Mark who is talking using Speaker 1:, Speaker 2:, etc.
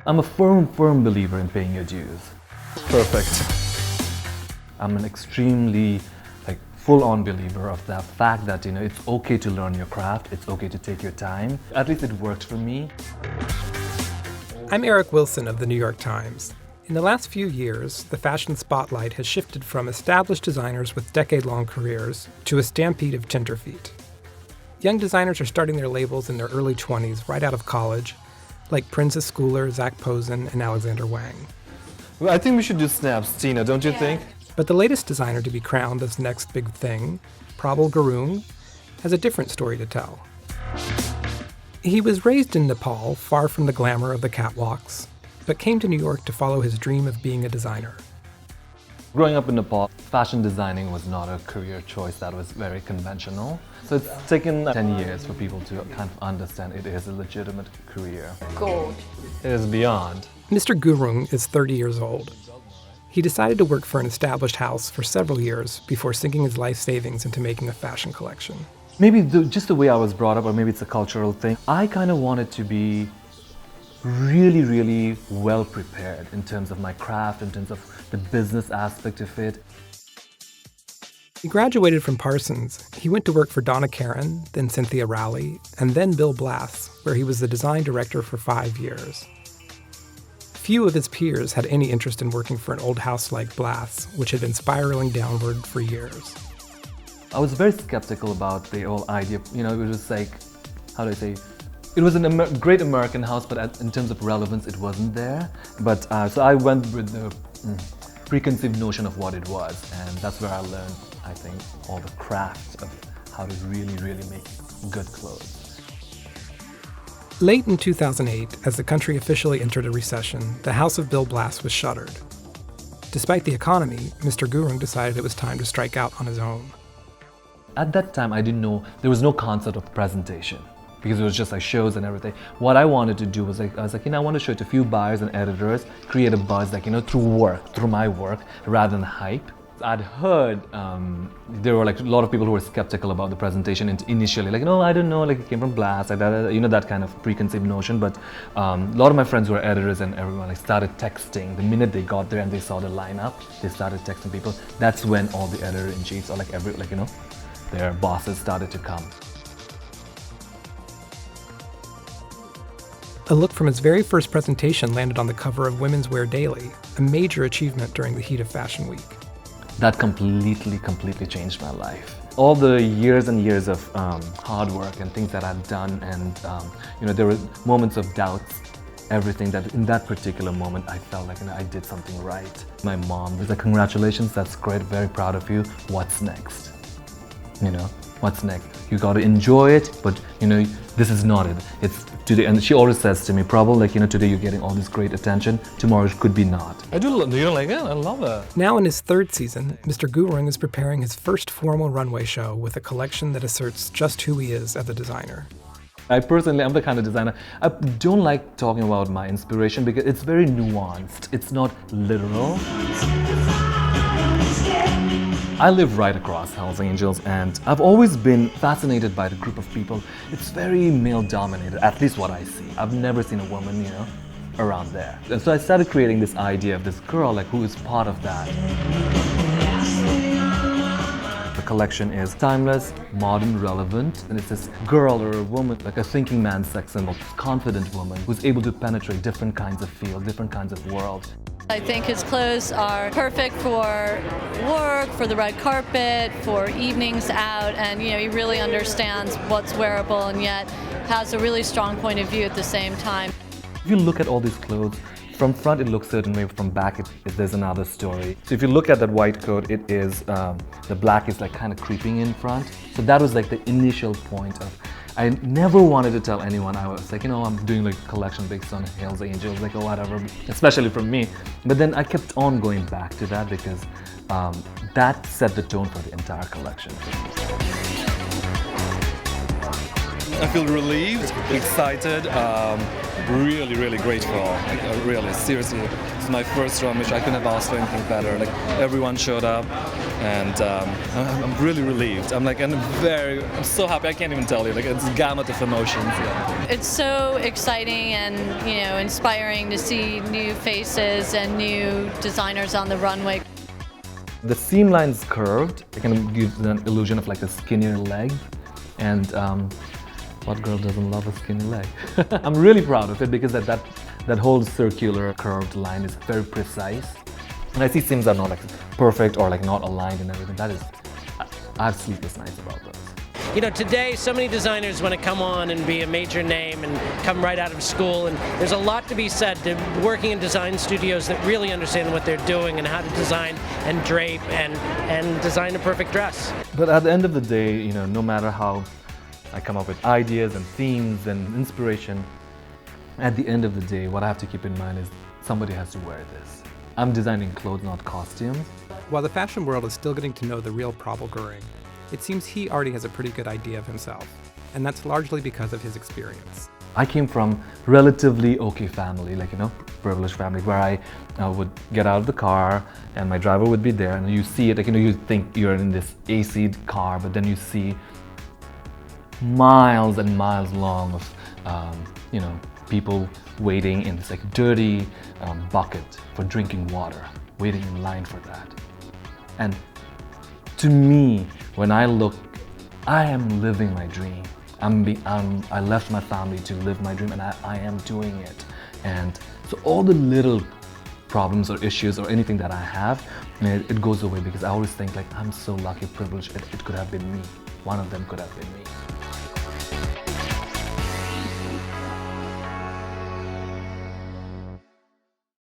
Speaker 1: I'm a firm believer in paying your dues. Perfect. I'm an extremely full-on believer of the fact that it's okay to learn your craft, it's okay to take your time. At least it worked for me.
Speaker 2: I'm Eric Wilson of the New York Times. In the last few years, the fashion spotlight has shifted from established designers with decade-long careers to a stampede of tenderfeet. Young designers are starting their labels in their early 20s, right out of college, like Princess Schooler, Zach Posen, and Alexander Wang.
Speaker 1: Well, I think we should do snaps, Tina, don't you think?
Speaker 2: But the latest designer to be crowned as the next big thing, Prabal Gurung, has a different story to tell. He was raised in Nepal, far from the glamour of the catwalks, but came to New York to follow his dream of being a designer.
Speaker 1: Growing up in Nepal, fashion designing was not a career choice that was very conventional. So it's taken 10 years for people to kind of understand it is a legitimate career.
Speaker 3: Gold.
Speaker 1: It is beyond.
Speaker 2: Mr. Gurung is 30 years old. He decided to work for an established house for several years before sinking his life savings into making a fashion collection.
Speaker 1: Maybe just the way I was brought up, or maybe it's a cultural thing, I kind of wanted to be really well prepared in terms of my craft, in terms of the business aspect of it.
Speaker 2: He graduated from Parsons. He went to work for Donna Karan, then Cynthia Rowley, and then Bill Blass, where he was the design director for 5 years. Few of his peers had any interest in working for an old house like Blass, which had been spiraling downward for years.
Speaker 1: I was very skeptical about the whole idea. It was like, how do I say? It was a great American house, but in terms of relevance, it wasn't there. But so I went with the preconceived notion of what it was, and that's where I learned, I think, all the craft of how to really make good clothes.
Speaker 2: Late in 2008, as the country officially entered a recession, the house of Bill Blass was shuttered. Despite the economy, Mr. Gurung decided it was time to strike out on his own.
Speaker 1: At that time, I didn't know, there was no concept of presentation, because it was just like shows and everything. What I wanted to do was I want to show it to a few buyers and editors, create a buzz, through my work, rather than hype. I'd heard there were a lot of people who were skeptical about the presentation initially, I don't know, it came from Blass, that kind of preconceived notion. But a lot of my friends who were editors and everyone started texting. The minute they got there and they saw the lineup, they started texting people. That's when all the editor-in-chiefs or their bosses started to come.
Speaker 2: A look from his very first presentation landed on the cover of Women's Wear Daily, a major achievement during the heat of Fashion Week.
Speaker 1: That completely changed my life. All the years and years of hard work and things that I've done, and there were moments of doubts, everything that in that particular moment I felt like I did something right. My mom was like, congratulations, that's great, very proud of you. What's next? What's next? You got to enjoy it, but this is not it. It's today, and she always says to me, Prabal, today you're getting all this great attention, tomorrow it could be not. Do you don't like it? I love it.
Speaker 2: Now in his third season, Mr. Gurung is preparing his first formal runway show with a collection that asserts just who he is as a designer.
Speaker 1: I personally am the kind of designer, I don't like talking about my inspiration because it's very nuanced. It's not literal. I live right across Hells Angels, and I've always been fascinated by the group of people. It's very male-dominated, at least what I see. I've never seen a woman, around there. And so I started creating this idea of this girl, who is part of that. The collection is timeless, modern, relevant, and it's this girl or a woman, like a thinking man's sex symbol, confident woman who's able to penetrate different kinds of fields, different kinds of worlds.
Speaker 3: I think his clothes are perfect for work, for the red carpet, for evenings out, and he really understands what's wearable and yet has a really strong point of view at the same time.
Speaker 1: If you look at all these clothes, from front it looks a certain way, from back there's another story. So if you look at that white coat, it is, the black is kind of creeping in front. So that was the initial point of, I never wanted to tell anyone. I was I'm doing a collection based on Hells Angels, or whatever, especially from me. But then I kept on going back to that because that set the tone for the entire collection. I feel relieved, excited, really, really grateful. Like, really, seriously, it's my first run, which I couldn't have asked for anything better. Like, everyone showed up, and I'm really relieved. I'm so happy. I can't even tell you. Like, it's a gamut of emotions. Yeah.
Speaker 3: It's so exciting and inspiring to see new faces and new designers on the runway.
Speaker 1: The seam line is curved. It kind of gives an illusion of like a skinnier leg, and what girl doesn't love a skinny leg? I'm really proud of it because that whole circular curved line is very precise. And I see seams are not like perfect or like not aligned and everything. I have sleepless nights about those.
Speaker 4: Today so many designers want to come on and be a major name and come right out of school, and there's a lot to be said to working in design studios that really understand what they're doing and how to design and drape and design a perfect dress.
Speaker 1: But at the end of the day, no matter how I come up with ideas and themes and inspiration, at the end of the day, what I have to keep in mind is somebody has to wear this. I'm designing clothes, not costumes.
Speaker 2: While the fashion world is still getting to know the real Prabal Gurung, it seems he already has a pretty good idea of himself, and that's largely because of his experience.
Speaker 1: I came from relatively okay family, privileged family, where I would get out of the car and my driver would be there, and you see it, you think you're in this AC car, but then you see miles and miles long of, people waiting in this dirty bucket for drinking water, waiting in line for that. And to me, when I look, I am living my dream. I left my family to live my dream, and I am doing it. And so all the little problems or issues or anything that I have, it goes away because I always think I'm so lucky, privileged, it could have been me. One of them could have been me.